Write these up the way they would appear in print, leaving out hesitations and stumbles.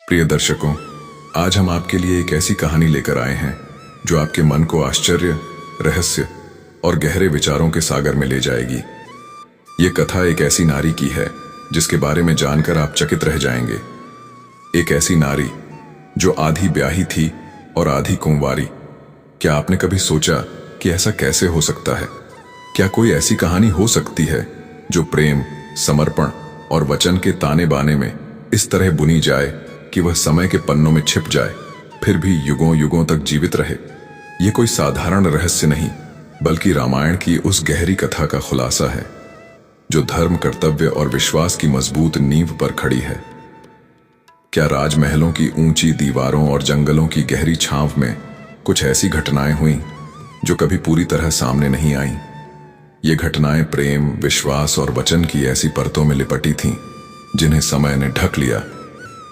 प्रिय दर्शकों, आज हम आपके लिए एक ऐसी कहानी लेकर आए हैं जो आपके मन को आश्चर्य, रहस्य और गहरे विचारों के सागर में ले जाएगी। ये कथा एक ऐसी नारी की है जिसके बारे में जानकर आप चकित रह जाएंगे। एक ऐसी नारी जो आधी ब्याही थी और आधी कुंवारी। क्या आपने कभी सोचा कि ऐसा कैसे हो सकता है? क्या कोई ऐसी कहानी हो सकती है जो प्रेम, समर्पण और वचन के ताने बाने में इस तरह बुनी जाए कि वह समय के पन्नों में छिप जाए, फिर भी युगों युगों तक जीवित रहे? ये कोई साधारण रहस्य नहीं, बल्कि रामायण की उस गहरी कथा का खुलासा है जो धर्म, कर्तव्य और विश्वास की मजबूत नींव पर खड़ी है। क्या राजमहलों की ऊंची दीवारों और जंगलों की गहरी छांव में कुछ ऐसी घटनाएं हुई जो कभी पूरी तरह सामने नहीं आईं? ये घटनाएं प्रेम, विश्वास और वचन की ऐसी परतों में लिपटी थीं जिन्हें समय ने ढक लिया,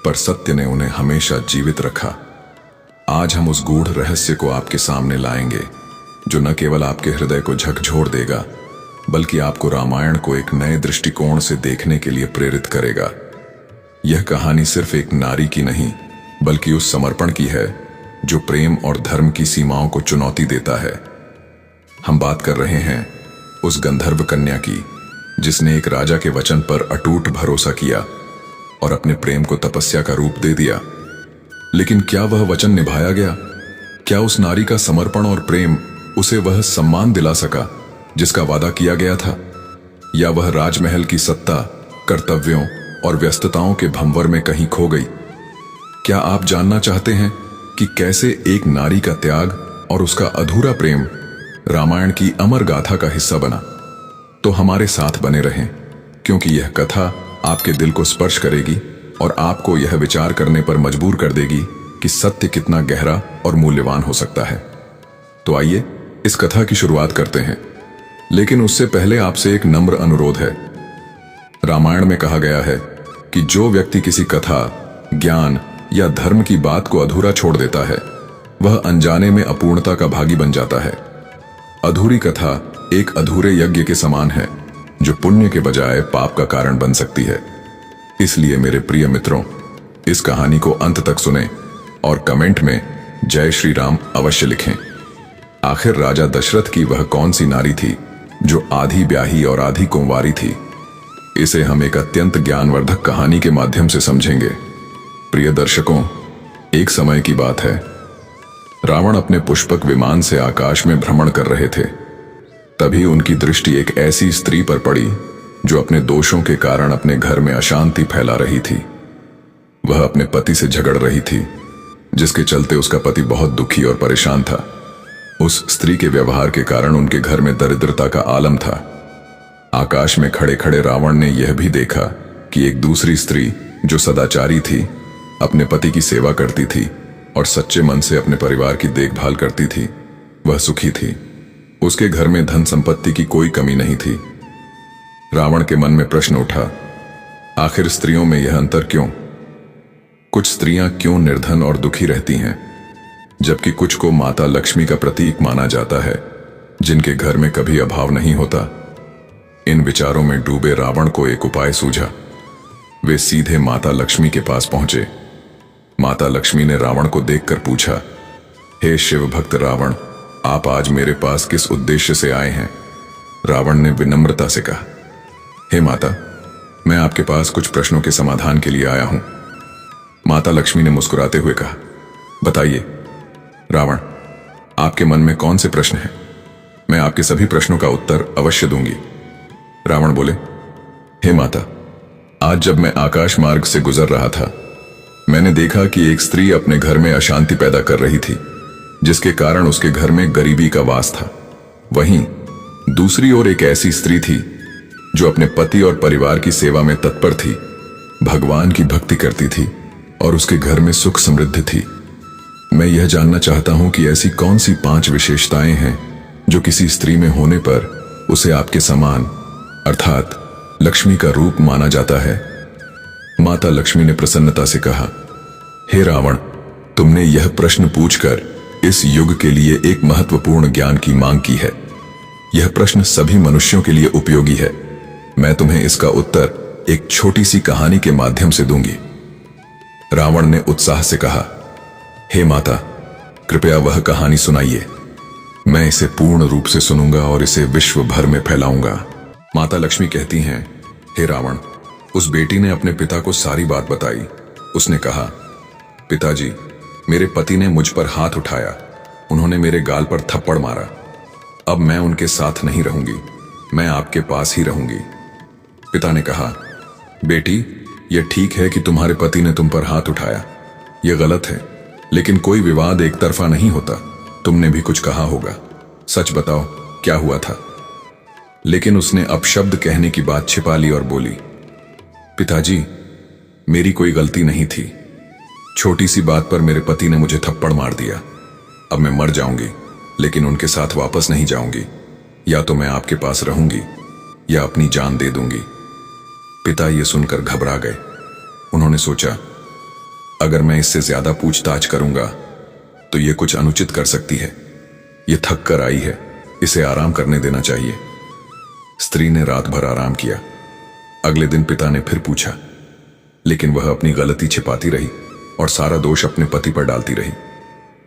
पर सत्य ने उन्हें हमेशा जीवित रखा। आज हम उस गूढ़ रहस्य को आपके सामने लाएंगे जो न केवल आपके हृदय को झकझोर देगा, बल्कि आपको रामायण को एक नए दृष्टिकोण से देखने के लिए प्रेरित करेगा। यह कहानी सिर्फ एक नारी की नहीं, बल्कि उस समर्पण की है जो प्रेम और धर्म की सीमाओं को चुनौती देता है। हम बात कर रहे हैं उस गंधर्व कन्या की जिसने एक राजा के वचन पर अटूट भरोसा किया और अपने प्रेम को तपस्या का रूप दे दिया। लेकिन क्या वह वचन निभाया गया? क्या उस नारी का समर्पण और प्रेम उसे वह सम्मान दिला सका जिसका वादा किया गया था? या वह राजमहल की सत्ता, कर्तव्यों और व्यस्तताओं के भंवर में कहीं खो गई? क्या आप जानना चाहते हैं कि कैसे एक नारी का त्याग और उसका अधूरा प्रेम रामायण की अमर गाथा का हिस्सा बना? तो हमारे साथ बने रहें, क्योंकि यह कथा आपके दिल को स्पर्श करेगी और आपको यह विचार करने पर मजबूर कर देगी कि सत्य कितना गहरा और मूल्यवान हो सकता है। तो आइए इस कथा की शुरुआत करते हैं, लेकिन उससे पहले आपसे एक नम्र अनुरोध है। रामायण में कहा गया है कि जो व्यक्ति किसी कथा, ज्ञान या धर्म की बात को अधूरा छोड़ देता है, वह अनजाने में अपूर्णता का भागी बन जाता है। अधूरी कथा एक अधूरे यज्ञ के समान है जो पुण्य के बजाय पाप का कारण बन सकती है। इसलिए मेरे प्रिय मित्रों, इस कहानी को अंत तक सुनें और कमेंट में जय श्री राम अवश्य लिखें। आखिर राजा दशरथ की वह कौन सी नारी थी जो आधी ब्याही और आधी कुंवारी थी? इसे हम एक अत्यंत ज्ञानवर्धक कहानी के माध्यम से समझेंगे। प्रिय दर्शकों, एक समय की बात है। रावण अपने पुष्पक विमान से आकाश में भ्रमण कर रहे थे। तभी उनकी दृष्टि एक ऐसी स्त्री पर पड़ी जो अपने दोषों के कारण अपने घर में अशांति फैला रही थी। वह अपने पति से झगड़ रही थी, जिसके चलते उसका पति बहुत दुखी और परेशान था। उस स्त्री के व्यवहार के कारण उनके घर में दरिद्रता का आलम था। आकाश में खड़े खड़े रावण ने यह भी देखा कि एक दूसरी स्त्री जो सदाचारी थी, अपने पति की सेवा करती थी और सच्चे मन से अपने परिवार की देखभाल करती थी, वह सुखी थी। उसके घर में धन संपत्ति की कोई कमी नहीं थी। रावण के मन में प्रश्न उठा, आखिर स्त्रियों में यह अंतर क्यों? कुछ स्त्रियां क्यों निर्धन और दुखी रहती हैं, जबकि कुछ को माता लक्ष्मी का प्रतीक माना जाता है, जिनके घर में कभी अभाव नहीं होता? इन विचारों में डूबे रावण को एक उपाय सूझा। वे सीधे माता लक्ष्मी के पास पहुंचे। माता लक्ष्मी ने रावण को देखकर पूछा, हे शिव भक्त रावण, आप आज मेरे पास किस उद्देश्य से आए हैं? रावण ने विनम्रता से कहा, हे माता, मैं आपके पास कुछ प्रश्नों के समाधान के लिए आया हूं। माता लक्ष्मी ने मुस्कुराते हुए कहा, बताइए रावण, आपके मन में कौन से प्रश्न हैं? मैं आपके सभी प्रश्नों का उत्तर अवश्य दूंगी। रावण बोले, हे माता, आज जब मैं आकाश मार्ग से गुजर रहा था, मैंने देखा कि एक स्त्री अपने घर में अशांति पैदा कर रही थी, जिसके कारण उसके घर में गरीबी का वास था। वहीं दूसरी ओर एक ऐसी स्त्री थी जो अपने पति और परिवार की सेवा में तत्पर थी, भगवान की भक्ति करती थी और उसके घर में सुख समृद्धि थी। मैं यह जानना चाहता हूं कि ऐसी कौन सी 5 विशेषताएं हैं जो किसी स्त्री में होने पर उसे आपके समान अर्थात लक्ष्मी का रूप माना जाता है। माता लक्ष्मी ने प्रसन्नता से कहा, हे रावण, तुमने यह प्रश्न पूछकर इस युग के लिए एक महत्वपूर्ण ज्ञान की मांग की है। यह प्रश्न सभी मनुष्यों के लिए उपयोगी है। मैं तुम्हें इसका उत्तर एक छोटी सी कहानी के माध्यम से दूंगी। रावण ने उत्साह से कहा, हे माता, कृपया वह कहानी सुनाइए। मैं इसे पूर्ण रूप से सुनूंगा और इसे विश्व भर में फैलाऊंगा। माता लक्ष्मी कहती हैं, हे रावण, उस बेटी ने अपने पिता को सारी बात बताई। उसने कहा, पिताजी, मेरे पति ने मुझ पर हाथ उठाया, उन्होंने मेरे गाल पर थप्पड़ मारा। अब मैं उनके साथ नहीं रहूंगी, मैं आपके पास ही रहूंगी। पिता ने कहा, बेटी, यह ठीक है कि तुम्हारे पति ने तुम पर हाथ उठाया, यह गलत है, लेकिन कोई विवाद एक तरफा नहीं होता। तुमने भी कुछ कहा होगा, सच बताओ क्या हुआ था। लेकिन उसने अपशब्द कहने की बात छिपा ली और बोली, पिताजी, मेरी कोई गलती नहीं थी। छोटी सी बात पर मेरे पति ने मुझे थप्पड़ मार दिया। अब मैं मर जाऊंगी, लेकिन उनके साथ वापस नहीं जाऊंगी। या तो मैं आपके पास रहूंगी या अपनी जान दे दूंगी। पिता ये सुनकर घबरा गए। उन्होंने सोचा, अगर मैं इससे ज्यादा पूछताछ करूंगा तो ये कुछ अनुचित कर सकती है। ये थक कर आई है, इसे आराम करने देना चाहिए। स्त्री ने रात भर आराम किया। अगले दिन पिता ने फिर पूछा, लेकिन वह अपनी गलती छिपाती रही और सारा दोष अपने पति पर डालती रही।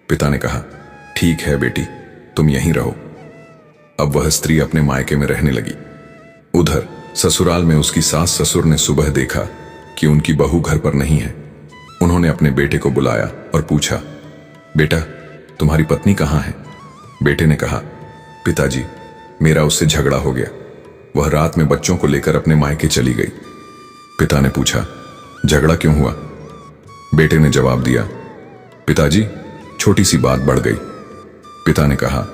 पिता ने कहा, ठीक है बेटी, तुम यहीं रहो। अब वह स्त्री अपने मायके में रहने लगी। उधर ससुराल में उसकी सास ससुर ने सुबह देखा कि उनकी बहू घर पर नहीं है। उन्होंने अपने बेटे को बुलाया और पूछा, बेटा, तुम्हारी पत्नी कहाँ है? बेटे ने कहा, पिताजी, मेरा उससे झगड़ा हो गया। वह रात में बच्चों को लेकर अपने मायके चली गई। पिता ने पूछा, झगड़ा क्यों हुआ? बेटे ने जवाब दिया, पिताजी, छोटी सी बात बढ़ गई। पिता ने कहा,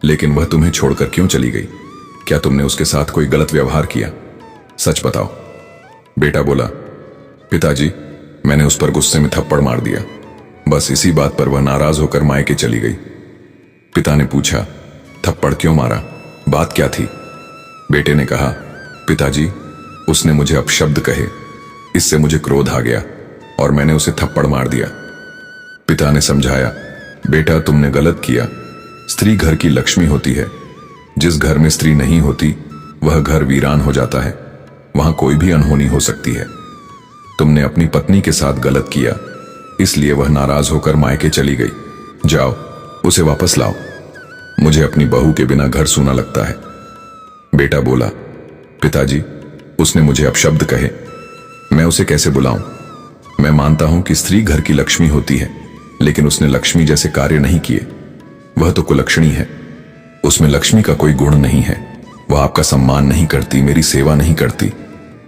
लेकिन वह तुम्हें छोड़कर क्यों चली गई? क्या तुमने उसके साथ कोई गलत व्यवहार किया? सच बताओ। बेटा बोला, पिताजी, मैंने उस पर गुस्से में थप्पड़ मार दिया। बस इसी बात पर वह नाराज होकर मायके चली गई। पिता ने पूछा, थप्पड़ क्यों मारा? बात क्या थी? बेटे ने कहा, पिताजी, उसने मुझे अपशब्द कहे, इससे मुझे क्रोध आ गया और मैंने उसे थप्पड़ मार दिया। पिता ने समझाया, बेटा, तुमने गलत किया। स्त्री घर की लक्ष्मी होती है। जिस घर में स्त्री नहीं होती वह घर वीरान हो जाता है। वहां कोई भी अनहोनी हो सकती है। तुमने अपनी पत्नी के साथ गलत किया, इसलिए वह नाराज होकर मायके चली गई। जाओ, उसे वापस लाओ। मुझे अपनी बहू के बिना घर सूना लगता है। बेटा बोला, पिताजी, उसने मुझे अपशब्द कहे, मैं उसे कैसे बुलाऊं? मैं मानता हूं कि स्त्री घर की लक्ष्मी होती है, लेकिन उसने लक्ष्मी जैसे कार्य नहीं किए। वह तो कुलक्षणी है। उसमें लक्ष्मी का कोई गुण नहीं है। वह आपका सम्मान नहीं करती, मेरी सेवा नहीं करती,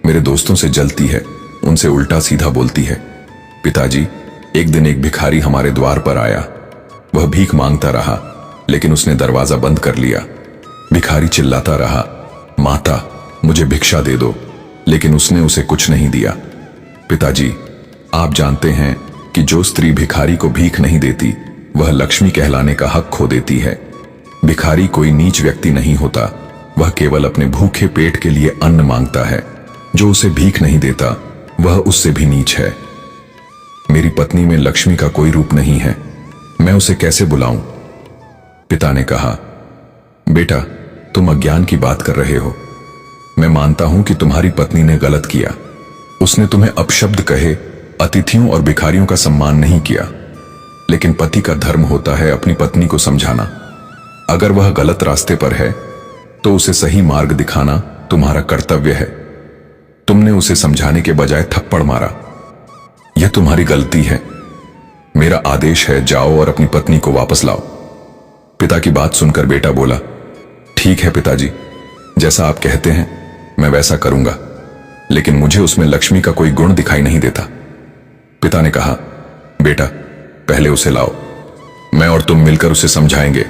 मेरे दोस्तों से जलती है, उनसे उल्टा सीधा बोलती है। पिताजी, एक दिन एक भिखारी हमारे द्वार पर आया। वह भीख मांगता रहा, लेकिन उसने दरवाजा बंद कर लिया। भिखारी चिल्लाता रहा, माता, मुझे भिक्षा दे दो, लेकिन उसने उसे कुछ नहीं दिया। पिताजी, आप जानते हैं कि जो स्त्री भिखारी को भीख नहीं देती वह लक्ष्मी कहलाने का हक खो देती है। भिखारी कोई नीच व्यक्ति नहीं होता, वह केवल अपने भूखे पेट के लिए अन्न मांगता है। जो उसे भीख नहीं देता वह उससे भी नीच है। मेरी पत्नी में लक्ष्मी का कोई रूप नहीं है, मैं उसे कैसे बुलाऊं? पिता ने कहा, बेटा, तुम अज्ञान की बात कर रहे हो। मैं मानता हूं कि तुम्हारी पत्नी ने गलत किया। उसने तुम्हें अपशब्द कहे, अतिथियों और भिखारियों का सम्मान नहीं किया, लेकिन पति का धर्म होता है अपनी पत्नी को समझाना। अगर वह गलत रास्ते पर है तो उसे सही मार्ग दिखाना तुम्हारा कर्तव्य है। तुमने उसे समझाने के बजाय थप्पड़ मारा। यह तुम्हारी गलती है। मेरा आदेश है, जाओ और अपनी पत्नी को वापस लाओ। पिता की बात सुनकर बेटा बोला, ठीक है पिताजी, जैसा आप कहते हैं मैं वैसा करूंगा, लेकिन मुझे उसमें लक्ष्मी का कोई गुण दिखाई नहीं देता। पिता ने कहा, बेटा, पहले उसे लाओ, मैं और तुम मिलकर उसे समझाएंगे।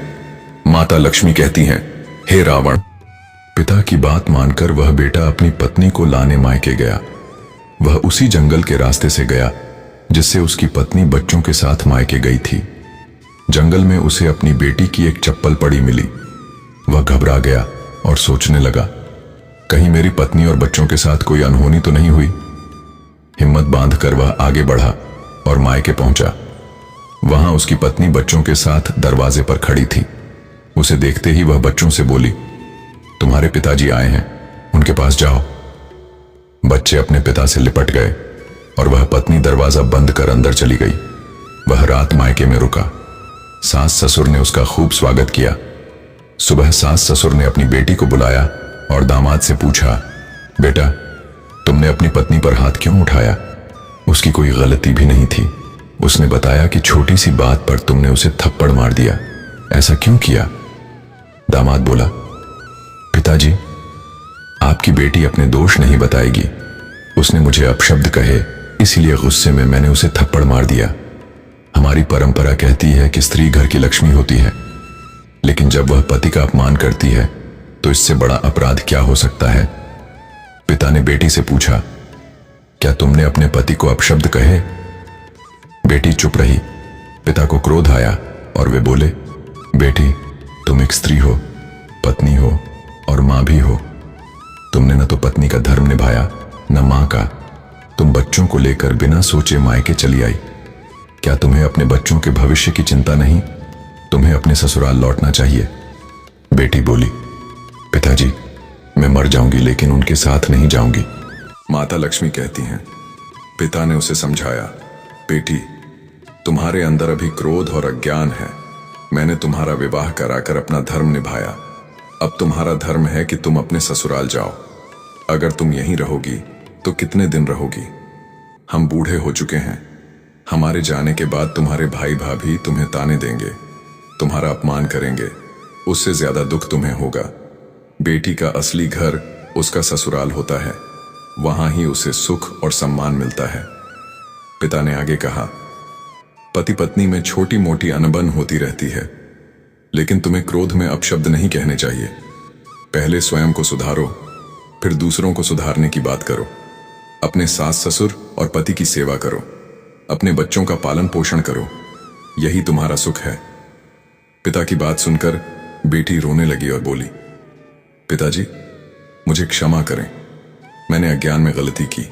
माता लक्ष्मी कहती हैं, हे रावण। पिता की बात मानकर वह बेटा अपनी पत्नी को लाने मायके गया। वह उसी जंगल के रास्ते से गया जिससे उसकी पत्नी बच्चों के साथ मायके गई थी। जंगल में उसे अपनी बेटी की एक चप्पल पड़ी मिली। वह घबरा गया और सोचने लगा, कहीं मेरी पत्नी और बच्चों के साथ कोई अनहोनी तो नहीं हुई। हिम्मत बांधकर वह आगे बढ़ा और मायके पहुंचा। वहां उसकी पत्नी बच्चों के साथ दरवाजे पर खड़ी थी। उसे देखते ही वह बच्चों से बोली, तुम्हारे पिताजी आए हैं, उनके पास जाओ। बच्चे अपने पिता से लिपट गए। और वह पत्नी दरवाजा बंद कर अंदर चली गई। वह रात मायके में रुका। सास ससुर ने उसका खूब स्वागत किया। सुबह सास ससुर ने अपनी बेटी को बुलाया और दामाद से पूछा, बेटा, तुमने अपनी पत्नी पर हाथ क्यों उठाया? उसकी कोई गलती भी नहीं थी। उसने बताया कि छोटी सी बात पर तुमने उसे थप्पड़ मार दिया। ऐसा क्यों किया? दामाद बोला, पिताजी, आपकी बेटी अपने दोष नहीं बताएगी। उसने मुझे अपशब्द कहे, इसीलिए गुस्से में मैंने उसे थप्पड़ मार दिया। हमारी परंपरा कहती है कि स्त्री घर की लक्ष्मी होती है, लेकिन जब वह पति का अपमान करती है तो इससे बड़ा अपराध क्या हो सकता है? पिता ने बेटी से पूछा, क्या तुमने अपने पति को अपशब्द कहे? बेटी चुप रही। पिता को क्रोध आया और वे बोले, बेटी, तुम एक स्त्री हो, पत्नी हो और मां भी हो। तुमने न तो पत्नी का धर्म निभाया न मां का। तुम बच्चों को लेकर बिना सोचे मायके चली आई। क्या तुम्हें अपने बच्चों के भविष्य की चिंता नहीं? तुम्हें अपने ससुराल लौटना चाहिए। बेटी बोली, पिताजी, मैं मर जाऊंगी लेकिन उनके साथ नहीं जाऊंगी। माता लक्ष्मी कहती हैं। पिता ने उसे समझाया, बेटी, तुम्हारे अंदर अभी क्रोध और अज्ञान है। मैंने तुम्हारा विवाह कराकर अपना धर्म निभाया। अब तुम्हारा धर्म है कि तुम अपने ससुराल जाओ। अगर तुम यहीं रहोगी तो कितने दिन रहोगी? हम बूढ़े हो चुके हैं। हमारे जाने के बाद तुम्हारे भाई भाभी तुम्हें ताने देंगे, तुम्हारा अपमान करेंगे। उससे ज्यादा दुख तुम्हें होगा। बेटी का असली घर उसका ससुराल होता है। वहां ही उसे सुख और सम्मान मिलता है। पिता ने आगे कहा, पति पत्नी में छोटी मोटी अनबन होती रहती है, लेकिन तुम्हें क्रोध में अपशब्द नहीं कहने चाहिए। पहले स्वयं को सुधारो, फिर दूसरों को सुधारने की बात करो। अपने सास ससुर और पति की सेवा करो। अपने बच्चों का पालन पोषण करो। यही तुम्हारा सुख है। पिता की बात सुनकर बेटी रोने लगी और बोली, पिताजी, मुझे क्षमा करें। मैंने अज्ञान में गलती की।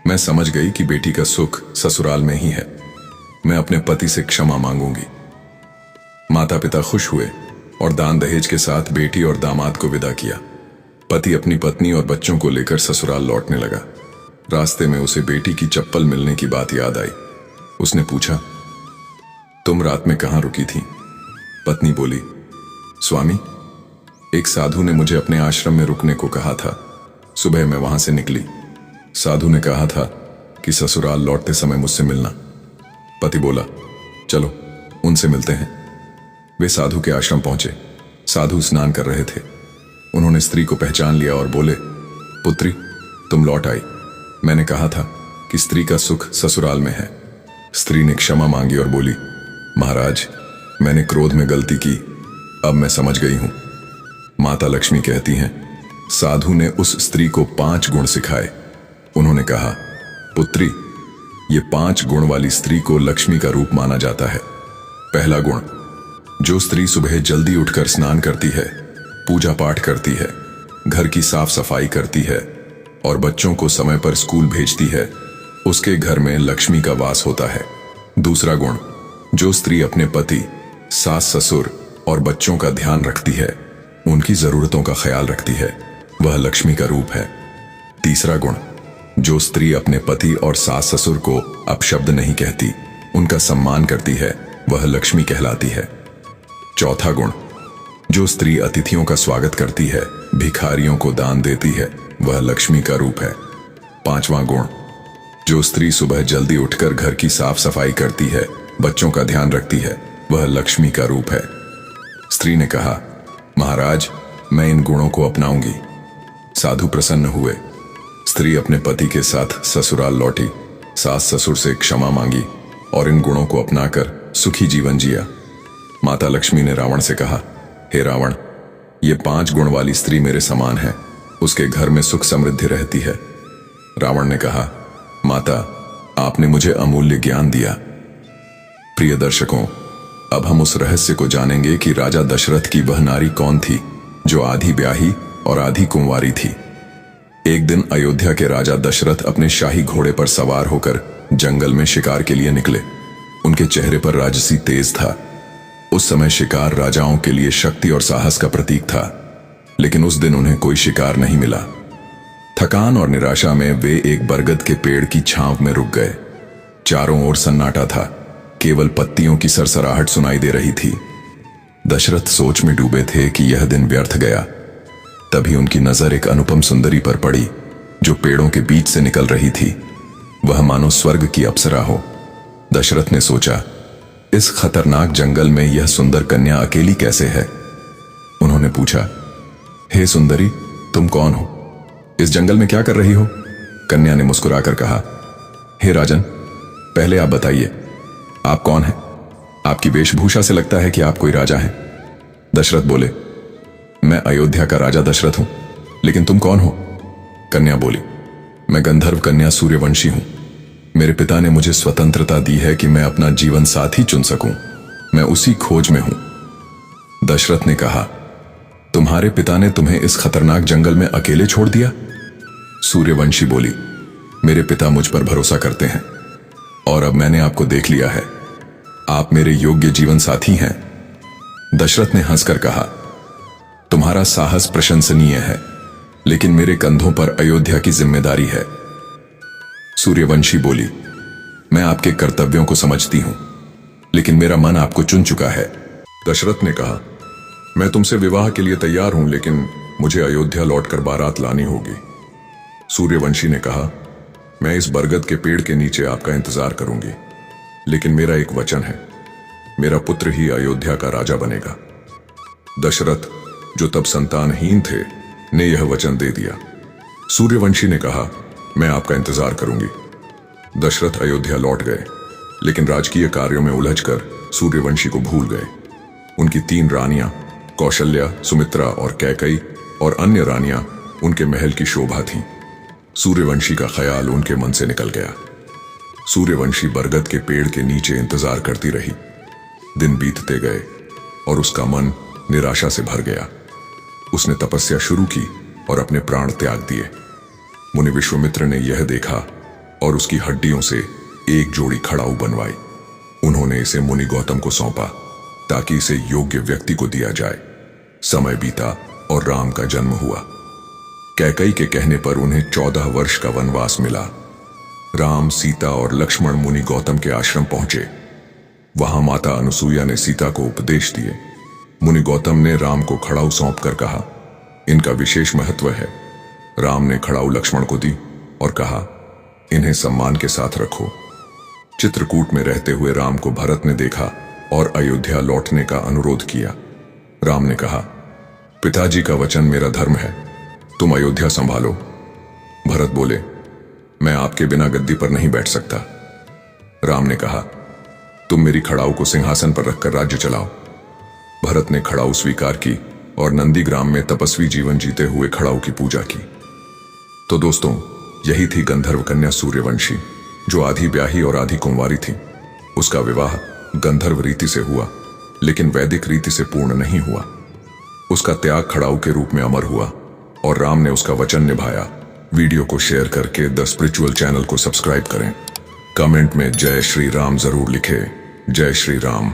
मैं समझ गई कि बेटी का सुख ससुराल में ही है। मैं अपने पति से क्षमा मांगूंगी। माता पिता खुश हुए और दान दहेज के साथ बेटी और दामाद को विदा किया। पति अपनी पत्नी और बच्चों को लेकर ससुराल लौटने लगा। रास्ते में उसे बेटी की चप्पल मिलने की बात याद आई। उसने पूछा, तुम रात में कहां रुकी थी? पत्नी बोली, स्वामी, एक साधु ने मुझे अपने आश्रम में रुकने को कहा था। सुबह मैं वहां से निकली। साधु ने कहा था कि ससुराल लौटते समय मुझसे मिलना। पति बोला, चलो उनसे मिलते हैं। वे साधु के आश्रम पहुंचे। साधु स्नान कर रहे थे। उन्होंने स्त्री को पहचान लिया और बोले, पुत्री, तुम लौट आई। मैंने कहा था कि स्त्री का सुख ससुराल में है। स्त्री ने क्षमा मांगी और बोली, महाराज, मैंने क्रोध में गलती की। अब मैं समझ गई हूं। माता लक्ष्मी कहती हैं, साधु ने उस स्त्री को 5 गुण सिखाए। उन्होंने कहा, पुत्री, ये 5 गुण वाली स्त्री को लक्ष्मी का रूप माना जाता है। पहला गुण, जो स्त्री सुबह जल्दी उठकर स्नान करती है, पूजा पाठ करती है, घर की साफ सफाई करती है और बच्चों को समय पर स्कूल भेजती है, उसके घर में लक्ष्मी का वास होता है। दूसरा गुण, जो स्त्री अपने पति, सास ससुर और बच्चों का ध्यान रखती है, उनकी जरूरतों का ख्याल रखती है, वह लक्ष्मी का रूप है। तीसरा गुण, जो स्त्री अपने पति और सास ससुर को अपशब्द नहीं कहती, उनका सम्मान करती है, वह लक्ष्मी कहलाती है। चौथा गुण, जो स्त्री अतिथियों का स्वागत करती है, भिखारियों को दान देती है, वह लक्ष्मी का रूप है। पांचवा गुण, जो स्त्री सुबह जल्दी उठकर घर की साफ सफाई करती है, बच्चों का ध्यान रखती है, वह लक्ष्मी का रूप है। स्त्री ने कहा, महाराज, मैं इन गुणों को अपनाऊंगी। साधु प्रसन्न हुए। स्त्री अपने पति के साथ ससुराल लौटी, सास ससुर से क्षमा मांगी और इन गुणों को अपनाकर सुखी जीवन जिया। माता लक्ष्मी ने रावण से कहा, हे रावण, ये 5 गुण वाली स्त्री मेरे समान है। उसके घर में सुख समृद्धि रहती है। रावण ने कहा, माता, आपने मुझे अमूल्य ज्ञान दिया। प्रिय दर्शकों, अब हम उस रहस्य को जानेंगे कि राजा दशरथ की वह नारी कौन थी जो आधी ब्याही और आधी कुंवारी थी। एक दिन अयोध्या के राजा दशरथ अपने शाही घोड़े पर सवार होकर जंगल में शिकार के लिए निकले। उनके चेहरे पर राजसी तेज था। उस समय शिकार राजाओं के लिए शक्ति और साहस का प्रतीक था, लेकिन उस दिन उन्हें कोई शिकार नहीं मिला। थकान और निराशा में वे एक बरगद के पेड़ की छांव में रुक गए। चारों ओर सन्नाटा था, केवल पत्तियों की सरसराहट सुनाई दे रही थी। दशरथ सोच में डूबे थे कि यह दिन व्यर्थ गया। तभी उनकी नजर एक अनुपम सुंदरी पर पड़ी, जो पेड़ों के बीच से निकल रही थी। वह मानो स्वर्ग की अप्सरा हो। दशरथ ने सोचा, इस खतरनाक जंगल में यह सुंदर कन्या अकेली कैसे है? उन्होंने पूछा, हे सुंदरी, तुम कौन हो? इस जंगल में क्या कर रही हो? कन्या ने मुस्कुराकर कहा, हे राजन, पहले आप बताइए, आप कौन हैं? आपकी वेशभूषा से लगता है कि आप कोई राजा हैं। दशरथ बोले, मैं अयोध्या का राजा दशरथ हूं, लेकिन तुम कौन हो? कन्या बोली, मैं गंधर्व कन्या सूर्यवंशी हूं। मेरे पिता ने मुझे स्वतंत्रता दी है कि मैं अपना जीवन साथी चुन सकूं। मैं उसी खोज में हूं। दशरथ ने कहा, तुम्हारे पिता ने तुम्हें इस खतरनाक जंगल में अकेले छोड़ दिया? सूर्यवंशी बोली, मेरे पिता मुझ पर भरोसा करते हैं और अब मैंने आपको देख लिया है। आप मेरे योग्य जीवन साथी हैं। दशरथ ने हंसकर कहा, तुम्हारा साहस प्रशंसनीय है, लेकिन मेरे कंधों पर अयोध्या की जिम्मेदारी है। सूर्यवंशी बोली, मैं आपके कर्तव्यों को समझती हूं, लेकिन मेरा मन आपको चुन चुका है। दशरथ ने कहा, मैं तुमसे विवाह के लिए तैयार हूं, लेकिन मुझे अयोध्या लौटकर बारात लानी होगी। सूर्यवंशी ने कहा, मैं इस बरगद के पेड़ के नीचे आपका इंतजार करूंगी, लेकिन मेरा एक वचन है, मेरा पुत्र ही अयोध्या का राजा बनेगा। दशरथ, जो तब संतानहीन थे, ने यह वचन दे दिया। सूर्यवंशी ने कहा, मैं आपका इंतजार करूंगी। दशरथ अयोध्या लौट गए, लेकिन राजकीय कार्यों में उलझकर सूर्यवंशी को भूल गए। उनकी 3 रानियां, कौशल्या, सुमित्रा और कैकई, और अन्य रानियां उनके महल की शोभा थीं। सूर्यवंशी का ख्याल उनके मन से निकल गया। सूर्यवंशी बरगद के पेड़ के नीचे इंतजार करती रही। दिन बीतते गए और उसका मन निराशा से भर गया। उसने तपस्या शुरू की और अपने प्राण त्याग दिए। मुनि विश्वामित्र ने यह देखा और उसकी हड्डियों से एक जोड़ी खड़ाऊ बनवाई। उन्होंने इसे मुनि गौतम को सौंपा ताकि इसे योग्य व्यक्ति को दिया जाए। समय बीता और राम का जन्म हुआ। कैकई के कहने पर उन्हें 14 वर्ष का वनवास मिला। राम, सीता और लक्ष्मण मुनि गौतम के आश्रम पहुंचे। वहां माता अनुसूया ने सीता को उपदेश दिए। मुनि गौतम ने राम को खड़ाऊ सौंपकर कहा, इनका विशेष महत्व है। राम ने खड़ाऊ लक्ष्मण को दी और कहा, इन्हें सम्मान के साथ रखो। चित्रकूट में रहते हुए राम को भरत ने देखा और अयोध्या लौटने का अनुरोध किया। राम ने कहा, पिताजी का वचन मेरा धर्म है, तुम अयोध्या संभालो। भरत बोले, मैं आपके बिना गद्दी पर नहीं बैठ सकता। राम ने कहा, तुम मेरी खड़ाऊ को सिंहासन पर रखकर राज्य चलाओ। भरत ने खड़ाऊ स्वीकार की और नंदीग्राम में तपस्वी जीवन जीते हुए खड़ाऊ की पूजा की। तो दोस्तों, यही थी गंधर्व कन्या सूर्यवंशी, जो आधी ब्याही और आधी कुंवारी थी। उसका विवाह गंधर्व रीति से हुआ, लेकिन वैदिक रीति से पूर्ण नहीं हुआ। उसका त्याग खड़ाऊ के रूप में अमर हुआ और राम ने उसका वचन निभाया। वीडियो को शेयर करके द स्पिरिचुअल चैनल को सब्सक्राइब करें। कमेंट में जय श्री राम जरूर लिखें। जय श्री राम।